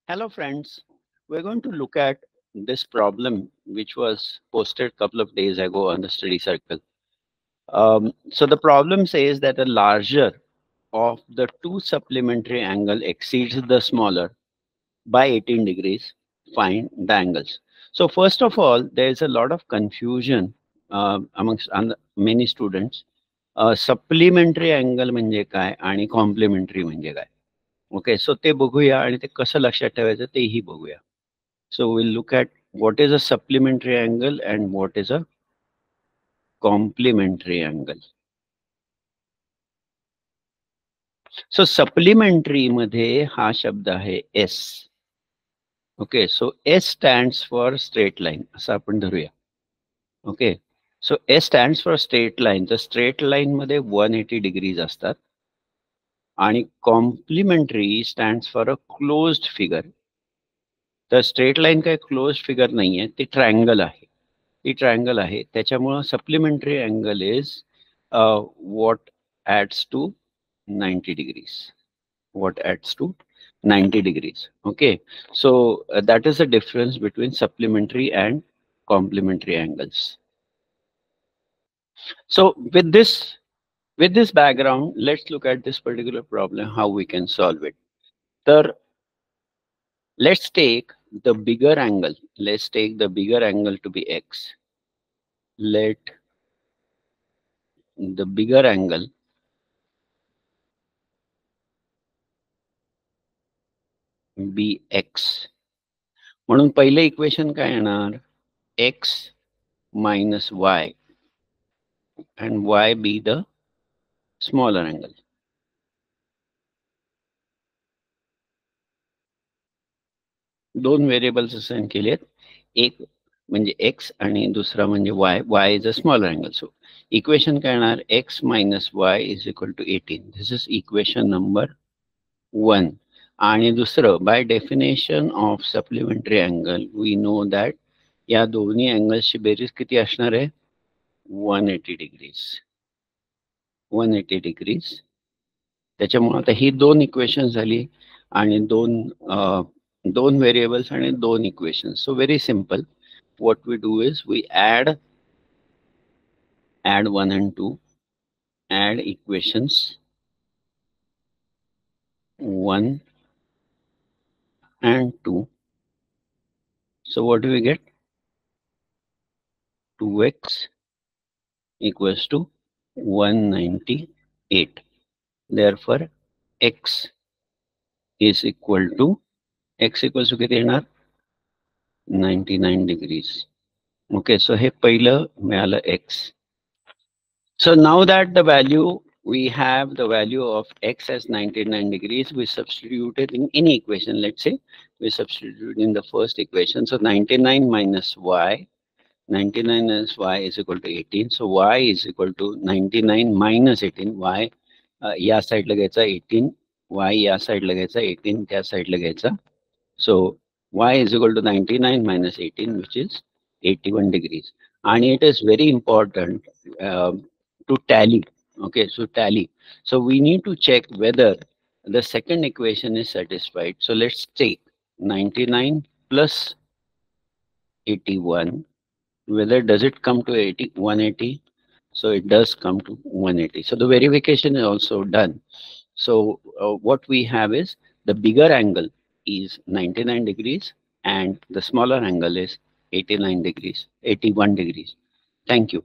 Hello friends, we're going to look at this problem which was posted a couple of days ago on the study circle. So the problem says that a larger of the two supplementary angle exceeds the smaller by 18 degrees. Find the angles. So first of all, there is a lot of confusion amongst many students. Supplementary angle म्हणजे काय आणि complementary म्हणजे काय. Okay, सो ते बघूया आणि ते कसं लक्षात ठेवायचं तेही बघूया. So we'll look at what is a supplementary angle and what is a complementary angle. So supplementary मध्ये हा शब्द आहे S. Okay, so S stands for straight line असं आपण धरूया. Okay, so S stands for straight line. तर straight line मध्ये 180 degrees असतात आणि complementary stands for a closed figure. तर स्ट्रेट लाईन काय क्लोज फिगर नाहीये, ती ट्रायंगल आहे. ती ट्रायंगल आहे, त्याच्यामुळं supplementary angle is what adds to 90 degrees. What adds to 90 degrees. Okay, so that is the difference between supplementary and complementary angles. So with this background, let's look at this particular problem, how we can solve it. So let's take the bigger angle. Let's take the bigger angle to be x. Let the bigger angle be x. म्हणून पहिले equation काय येणार? X minus y and y be the smaller angle. दोन variables assign केलेत, एक म्हणजे x आणि दुसरा म्हणजे y. y is a smaller angle. So equation काय येणार? x minus y is equal to 18. This is equation number 1. आणि दुसरं, by definition of supplementary angle we know that या दोन्ही अँगल्सची बेरीज किती असणार आहे? 180 डिग्रीज. 180 डिग्रीज. त्याच्यामुळे आता ही दोन इक्वेशन झाली आणि दोन व्हेरिएबल्स आणि दोन equations. So very simple. What we do is we add 1 and 2, add equations 1 and 2. So what do we get? 2x equals to 198. Therefore, x equals to किती येणार? 99 degrees. Okay, so हे पहिलं मिळालं x. So now that we have the value of x as 99 degrees, we substitute it in any equation. Let's say we substitute in the first equation. So 99 minus y. 99 minus y is equal to 18. So y is equal to 99 minus 18. Y या साइडला घ्यायचा 18, y या साइडला घ्यायचा 18, त्या साइडला घ्यायचा. So y is equal to 99 minus 18, which is 81 degrees. And it is very important to tally. Okay, so tally. So we need to check whether the second equation is satisfied. So let's take 99 plus 81. Whether does it come to 180? So it does come to 180. So the verification is also done. So what we have is the bigger angle is 99 degrees and the smaller angle is 81 degrees. Thank you.